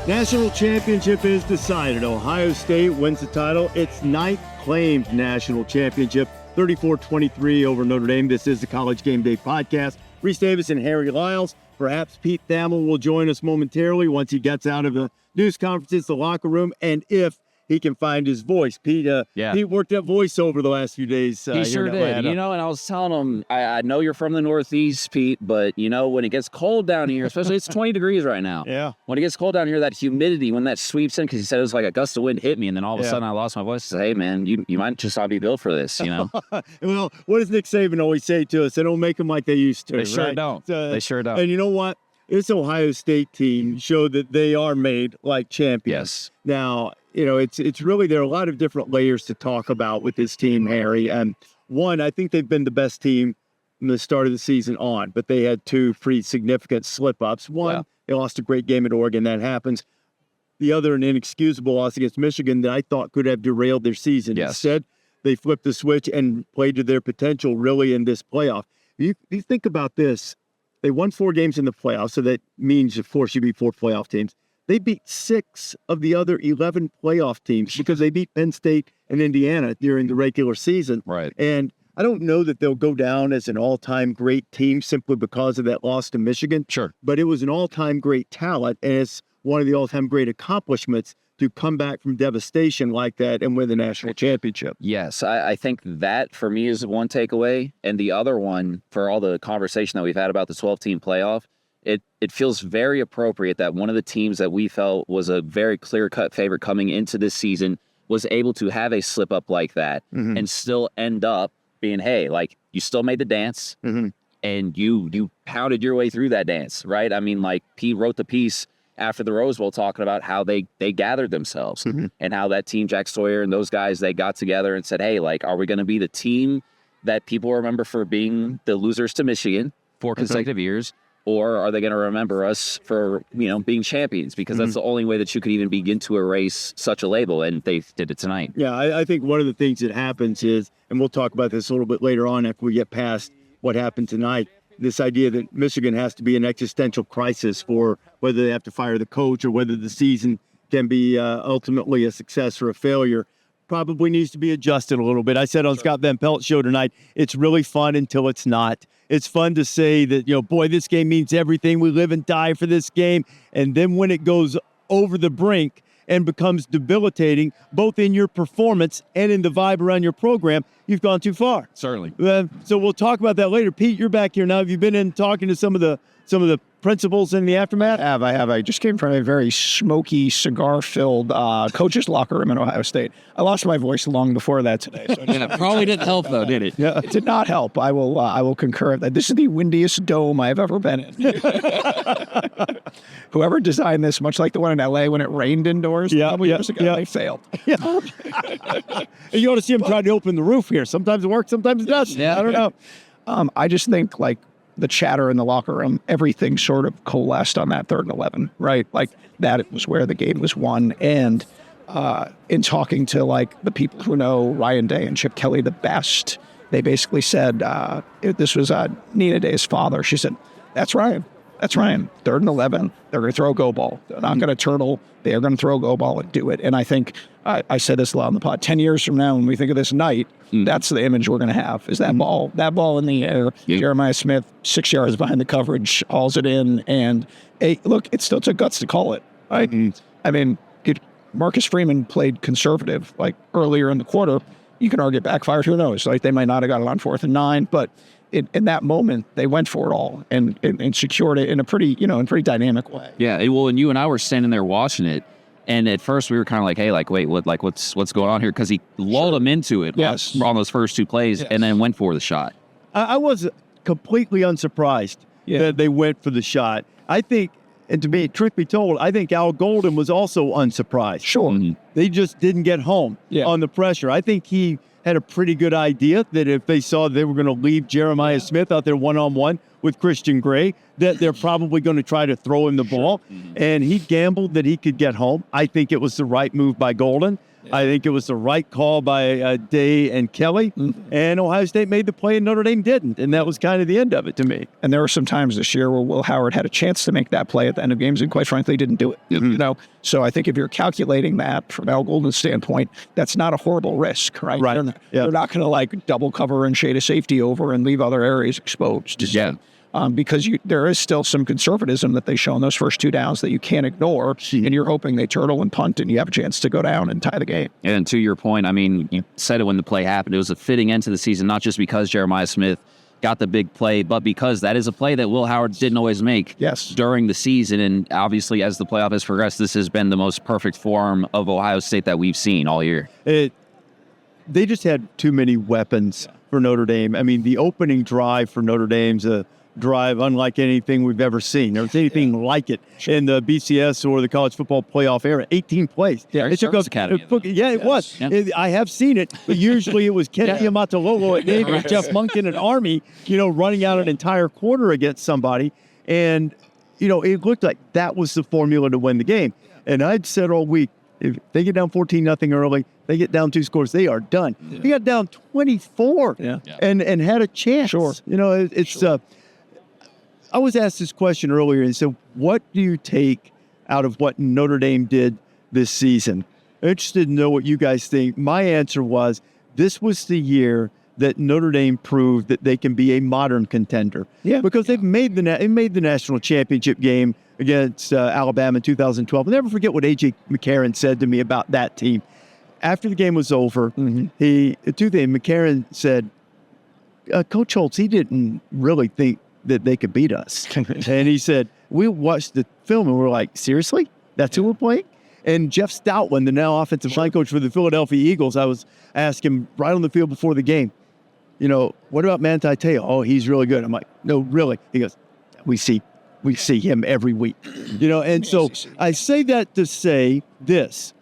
National championship is decided. Ohio State wins the title. Its ninth claimed national championship, 34-23 over Notre Dame. This is the College Game Day podcast. Rece Davis and Harry Lyles. Perhaps Pete Thamel will join us momentarily once he gets out of the news conferences, the locker room, and if he can find his voice. Pete worked that voiceover the last few days. He sure did. And I was telling him, I know you're from the Northeast, Pete, but, when it gets cold down here, especially it's 20 degrees right now. Yeah. When it gets cold down here, that humidity, when that sweeps in, because he said it was like a gust of wind hit me, and then all of a sudden I lost my voice. I said, hey, man, you might just not be built for this, Well, what does Nick Saban always say to us? They don't make them like they used to. They sure don't. They sure don't. And you know what? This Ohio State team showed that they are made like champions. Yes. Now, it's really, there are a lot of different layers to talk about with this team, Harry. And one, I think they've been the best team from the start of the season on, but they had two pretty significant slip-ups. One, They lost a great game at Oregon. That happens. The other, an inexcusable loss against Michigan that I thought could have derailed their season. Yes. Instead, they flipped the switch and played to their potential really in this playoff. You think about this. They won 4 games in the playoffs, so that means, of course, you beat 4 playoff teams. They beat 6 of the other 11 playoff teams because they beat Penn State and Indiana during the regular season. Right. And I don't know that they'll go down as an all-time great team simply because of that loss to Michigan. Sure. But it was an all-time great talent, and it's one of the all-time great accomplishments to come back from devastation like that and win the national championship. Yes, I think that for me is one takeaway. And the other one, for all the conversation that we've had about the 12-team playoff, it feels very appropriate that one of the teams that we felt was a very clear-cut favorite coming into this season was able to have a slip-up like that and still end up being, hey, like, you still made the dance and you pounded your way through that dance, right? I mean, like, Pete wrote the piece after the Rose Bowl talking about how they gathered themselves and how that team, Jack Sawyer and those guys, they got together and said, hey, like, are we going to be the team that people remember for being the losers to Michigan 4 consecutive years? Or are they going to remember us for, being champions? Because that's the only way that you could even begin to erase such a label, and they did it tonight. Yeah, I think one of the things that happens is, and we'll talk about this a little bit later on after we get past what happened tonight, this idea that Michigan has to be an existential crisis for whether they have to fire the coach or whether the season can be ultimately a success or a failure, probably needs to be adjusted a little bit. I said on Scott Van Pelt's show tonight, it's really fun until it's not. It's fun to say that, boy, this game means everything. We live and die for this game. And then when it goes over the brink and becomes debilitating, both in your performance and in the vibe around your program, you've gone too far. Certainly. So we'll talk about that later. Pete, you're back here now. Have you been in talking to some of the principals in the aftermath? I have. I just came from a very smoky, cigar-filled coach's locker room in Ohio State. I lost my voice long before that today. So probably didn't help, though, did it? Yeah. It did not help. I will concur that this is the windiest dome I've ever been in. Whoever designed this, much like the one in L.A. when it rained indoors a couple years ago, they failed. Yeah. And you ought to see him try to open the roof here. Sometimes it works, sometimes it doesn't. Yeah. I don't know. I just think, like, the chatter in the locker room, everything sort of coalesced on that 3rd and 11, right? Like, that was where the game was won. And in talking to, like, the people who know Ryan Day and Chip Kelly the best, they basically said, this was Nina Day's father. She said, that's Ryan. That's Ryan. 3rd and 11. They're going to throw a go ball. They're not going to turtle. They are going to throw a go ball and do it. And I think I said this a lot on the pod. 10 years from now, when we think of this night, that's the image we're going to have. Is that ball in the air? Jeremiah Smith, 6 yards behind the coverage, hauls it in, and look, it still took guts to call it. Right? I mean, Marcus Freeman played conservative like earlier in the quarter. You can argue backfired. Who knows? Like, they might not have got it on 4th and 9, but in that moment, they went for it all and secured it in a pretty dynamic way. Yeah, and you and I were standing there watching it, and at first we were kind of like, hey, like, wait, what's going on here? Because he lulled him into it on those first 2 plays and then went for the shot. I was completely unsurprised that they went for the shot. I think, and to me, truth be told, I think Al Golden was also unsurprised. Sure. They just didn't get home on the pressure. I think he had a pretty good idea that if they saw they were going to leave Jeremiah Smith out there one-on-one with Christian Gray, that they're probably going to try to throw him the ball. And he gambled that he could get home. I think it was the right move by Golden. I think it was the right call by Day and Kelly, and Ohio State made the play and Notre Dame didn't, and that was kind of the end of it to me. And there were some times this year where Will Howard had a chance to make that play at the end of games and quite frankly didn't do it. You know, so I think if you're calculating that from Al Golden's standpoint, that's not a horrible risk, right? They're not going to like double cover and shade a safety over and leave other areas exposed. Yeah. Because there is still some conservatism that they show in those first 2 downs that you can't ignore, and you're hoping they turtle and punt and you have a chance to go down and tie the game. And to your point, I mean, you said it when the play happened. It was a fitting end to the season, not just because Jeremiah Smith got the big play, but because that is a play that Will Howard didn't always make during the season. And obviously, as the playoff has progressed, this has been the most perfect form of Ohio State that we've seen all year. They just had too many weapons for Notre Dame. I mean, the opening drive for Notre Dame's a drive unlike anything we've ever seen. There was anything like it in the BCS or the college football playoff era. 18 plays. Yeah, it took us. It was. Yeah. I have seen it, but usually it was Kennedy Amatololo at Navy, Jeff Monken at Army, running out an entire quarter against somebody. And, it looked like that was the formula to win the game. And I'd said all week, if they get down 14-0 early, they get down 2 scores, they are done. They got down 24 and had a chance. I was asked this question earlier and said, what do you take out of what Notre Dame did this season? I'm interested to know what you guys think. My answer was, this was the year that Notre Dame proved that they can be a modern contender. Yeah. Because they've made the national championship game against Alabama in 2012. I'll never forget what A.J. McCarron said to me about that team. After the game was over, McCarron said, Coach Holtz, he didn't really think that they could beat us. And he said, we watched the film and we're like, seriously? That's who we're playing? And Jeff Stoutland, the now offensive line coach for the Philadelphia Eagles, I was asking him right on the field before the game, what about Manti Te'o? Oh, he's really good. I'm like, no, really? He goes, we see him every week. And so I say that to say this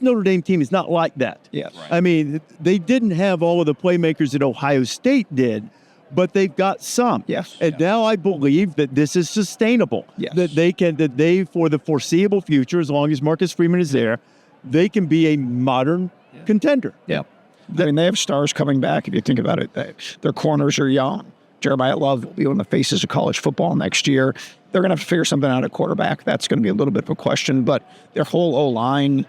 Notre Dame team is not like that. Yes. Right. I mean, they didn't have all of the playmakers that Ohio State did, but they've got some. Yes. And now I believe that this is sustainable. Yes. That they, for the foreseeable future, as long as Marcus Freeman is there, they can be a modern contender. Yeah. I mean, they have stars coming back. If you think about it, their corners are young. Jeremiah Love will be one of the faces of college football next year. They're going to have to figure something out at quarterback. That's going to be a little bit of a question, but their whole O-line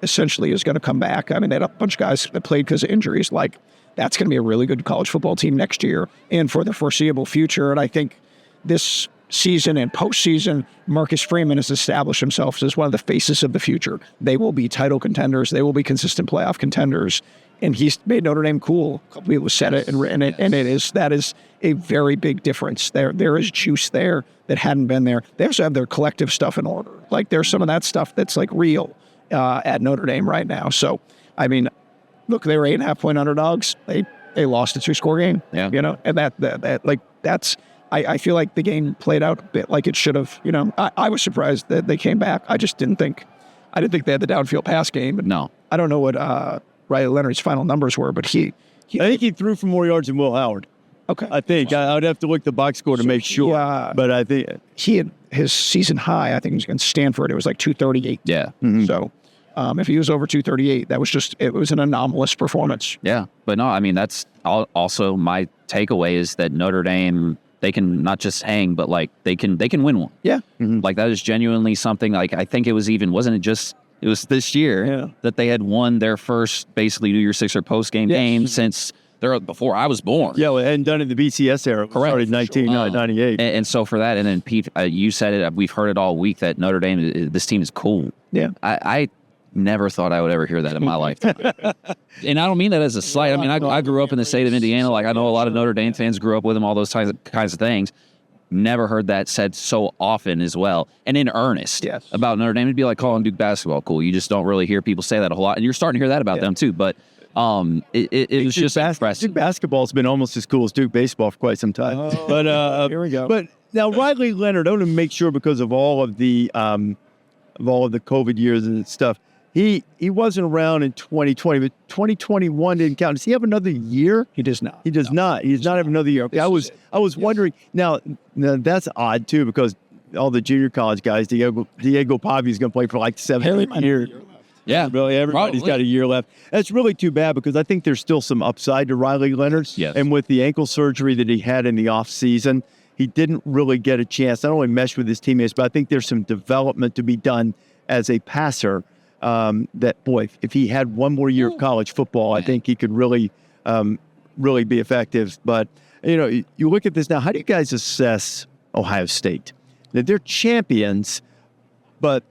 essentially is going to come back. I mean, they had a bunch of guys that played because of injuries. Like, that's going to be a really good college football team next year and for the foreseeable future. And I think this season and postseason, Marcus Freeman has established himself as one of the faces of the future. They will be title contenders. They will be consistent playoff contenders. And he's made Notre Dame cool. A couple people have said it and written it, and that is a very big difference. There is juice there that hadn't been there. They also have their collective stuff in order. Like, there's some of that stuff that's like real at Notre Dame right now. So, I mean, look, they were 8.5-point underdogs. They lost a 2-score game. Yeah. And that's. I feel like the game played out a bit like it should have. I was surprised that they came back. I didn't think they had the downfield pass game. But no, I don't know what Riley Leonard's final numbers were, but I think he threw for more yards than Will Howard. Okay. I think. I would have to look the box score to make sure. But I think he had his season high, I think it was against Stanford. It was like 238. Yeah. Mm-hmm. So if he was over 238, it was an anomalous performance. Yeah. But no, I mean, that's also my takeaway is that Notre Dame, they can not just hang, but like they can win one. Yeah. Mm-hmm. Like that is genuinely something like I think it was this year that they had won their first basically New Year's Six or post-game game since before I was born. Yeah, we hadn't done it in the BCS era. Correct. Started in 1998. And so for that, and then Pete, you said it, we've heard it all week that Notre Dame, this team is cool. Yeah. I never thought I would ever hear that in my lifetime. And I don't mean that as a slight. I mean, I grew up in the state of Indiana. Like, I know a lot of Notre Dame fans grew up with them, all those kinds of things. Never heard that said so often as well. And in earnest about Notre Dame. It'd be like calling Duke basketball cool. You just don't really hear people say that a whole lot. And you're starting to hear that about them too. But it was just impressive. Duke basketball's been almost as cool as Duke baseball for quite some time. But here we go. But now Riley Leonard, I want to make sure because of all of the COVID years and stuff, he wasn't around in 2020, but 2021 didn't count. Does he have another year? He does not. He does not. He does not have another year. I was wondering. Now that's odd too because all the junior college guys, Diego Pavi is going to play for like 7 years. Yeah, Really, everybody's probably. got a year left. That's really too bad because I think there's still some upside to Riley Leonard. Yes. And with the ankle surgery that he had in the offseason, he didn't really get a chance not only mesh with his teammates, but I think there's some development to be done as a passer. That boy, if he had one more year of college football, I think he could really be effective. But you look at this now. How do you guys assess Ohio State? Now, they're champions, but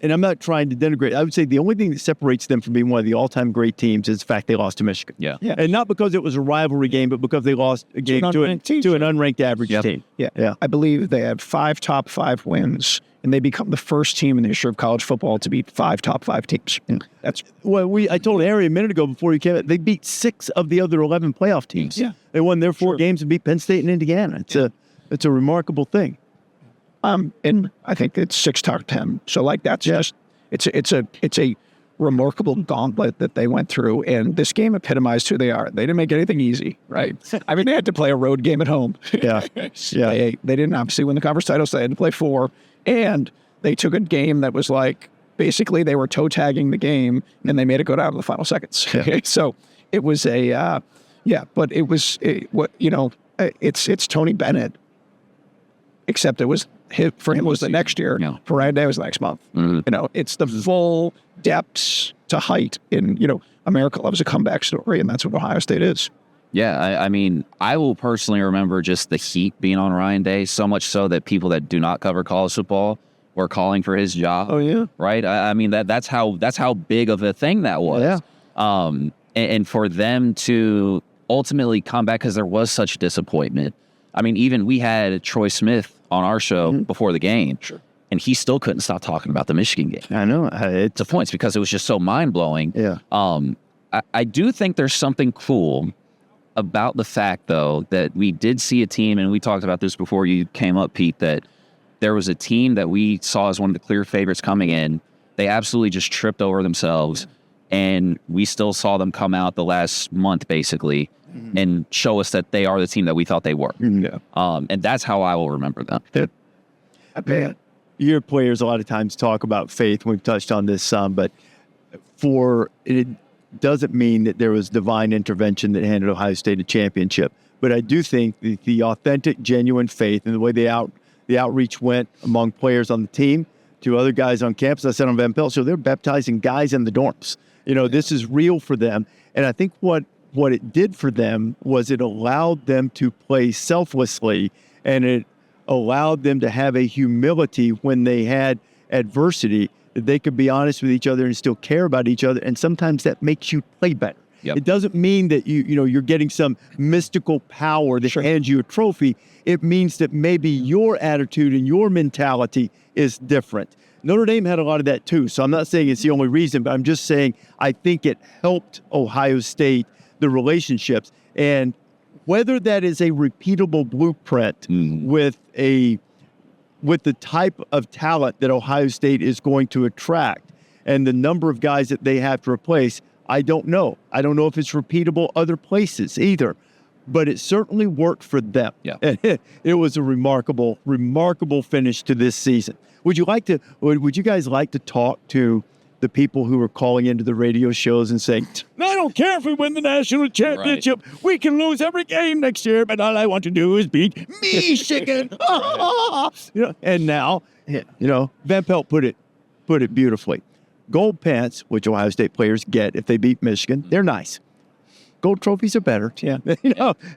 and I'm not trying to denigrate. I would say the only thing that separates them from being one of the all-time great teams is the fact they lost to Michigan. Yeah. And not because it was a rivalry game, but because they lost a game to an unranked average team. Yeah. I believe they had 5 top 5 wins, and they become the first team in the history of college football to beat 5 top 5 teams. That's I told Harry a minute ago before he came in, they beat 6 of the other 11 playoff teams. Yeah. They won their 4 games and beat Penn State and Indiana. It's a remarkable thing. and I think it's 6 top 10. So like that's just it's a remarkable gauntlet that they went through, and this game epitomized who they are. They didn't make anything easy, right? I mean, they had to play a road game at home. Yeah. They didn't obviously win the conference title, so they had to play 4, and they took a game that was like basically they were toe tagging the game, and they made it go down to the final seconds. So it was but it was it's Tony Bennett, except it was for him was the next year. Yeah. For Ryan Day was the next month. Mm-hmm. It's the full depths to height in America loves a comeback story, and that's what Ohio State is. Yeah, I mean, I will personally remember just the heat being on Ryan Day, so much so that people that do not cover college football were calling for his job. Oh yeah, right. I mean that's how big of a thing that was. Yeah. And for them to ultimately come back because there was such disappointment. I mean, even we had Troy Smith on our show before the game, and he still couldn't stop talking about the Michigan game. I know. To points because it was just so mind blowing. Yeah. I do think there's something cool about the fact, though, that we did see a team, and we talked about this before you came up, Pete, that there was a team that we saw as one of the clear favorites coming in. They absolutely just tripped over themselves, and we still saw them come out the last month, basically, and show us that they are the team that we thought they were. Yeah. And that's how I will remember them. I bet. Your players a lot of times talk about faith. We've touched on this some, but it doesn't mean that there was divine intervention that handed Ohio State a championship. But I do think the authentic, genuine faith and the way the outreach went among players on the team to other guys on campus. I said on Van Pelt, so they're baptizing guys in the dorms. This is real for them. And I think what it did for them was it allowed them to play selflessly, and it allowed them to have a humility when they had adversity, that they could be honest with each other and still care about each other. And sometimes that makes you play better. Yep. It doesn't mean that you're getting some mystical power that hands you a trophy. It means that maybe your attitude and your mentality is different. Notre Dame had a lot of that too. So I'm not saying it's the only reason, but I'm just saying I think it helped Ohio State, the relationships. And whether that is a repeatable blueprint with the type of talent that Ohio State is going to attract and the number of guys that they have to replace, I don't know. I don't know if it's repeatable other places either, but it certainly worked for them. Yeah. It was a remarkable finish to this season. Would you guys like to talk to the people who are calling into the radio shows and saying, I don't care if we win the national championship. Right. We can lose every game next year, but all I want to do is beat Michigan. And now, Van Pelt put it beautifully. Gold pants, which Ohio State players get if they beat Michigan, they're nice. Gold trophies are better. Yeah.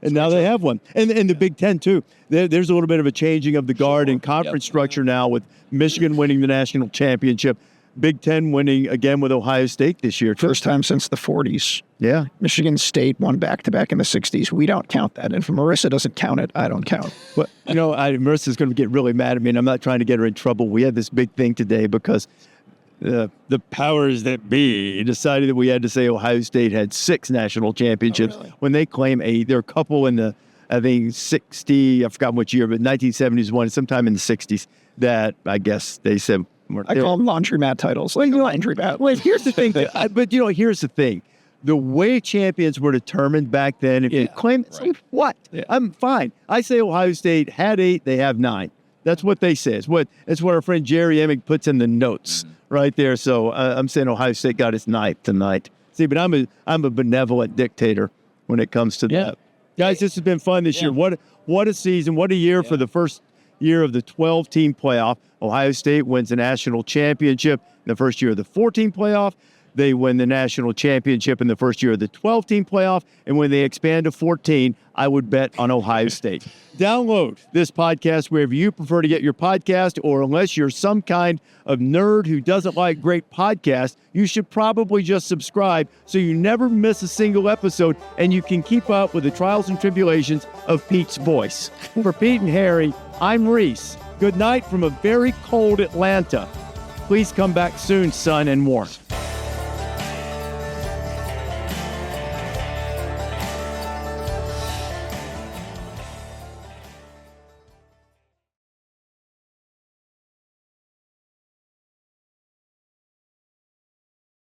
And now they have one. And the Big Ten, too. There's a little bit of a changing of the guard and conference structure now with Michigan winning the national championship. Big Ten winning again with Ohio State this year. First time since the 40s. Yeah. Michigan State won back-to-back in the 60s. We don't count that. And if Marissa doesn't count it, I don't count. But, Marissa's going to get really mad at me, and I'm not trying to get her in trouble. We had this big thing today because the powers that be decided that we had to say Ohio State had 6 national championships when they claim 8. There are a couple in the, I think, 60, I forgot which year, but 1970s one, sometime in the 60s, that I guess they said, I call them laundromat titles. Laundromat. Well, here's the thing. Here's the thing. The way champions were determined back then, if you claim, say what? Yeah. I'm fine. I say Ohio State had 8, they have 9. That's what they say. It's what our friend Jerry Emick puts in the notes right there. So I'm saying Ohio State got its ninth tonight. See, but I'm a benevolent dictator when it comes to that. Guys, this has been fun this year. What a season. What a year for the first year of the 12-team playoff. Ohio State wins the national championship in the first year of the 14 playoff. They win the national championship in the first year of the 12-team playoff. And when they expand to 14, I would bet on Ohio State. Download this podcast wherever you prefer to get your podcast, or unless you're some kind of nerd who doesn't like great podcasts, you should probably just subscribe so you never miss a single episode and you can keep up with the trials and tribulations of Pete's voice. For Pete and Harry, I'm Rece. Good night from a very cold Atlanta. Please come back soon, sun and warmth.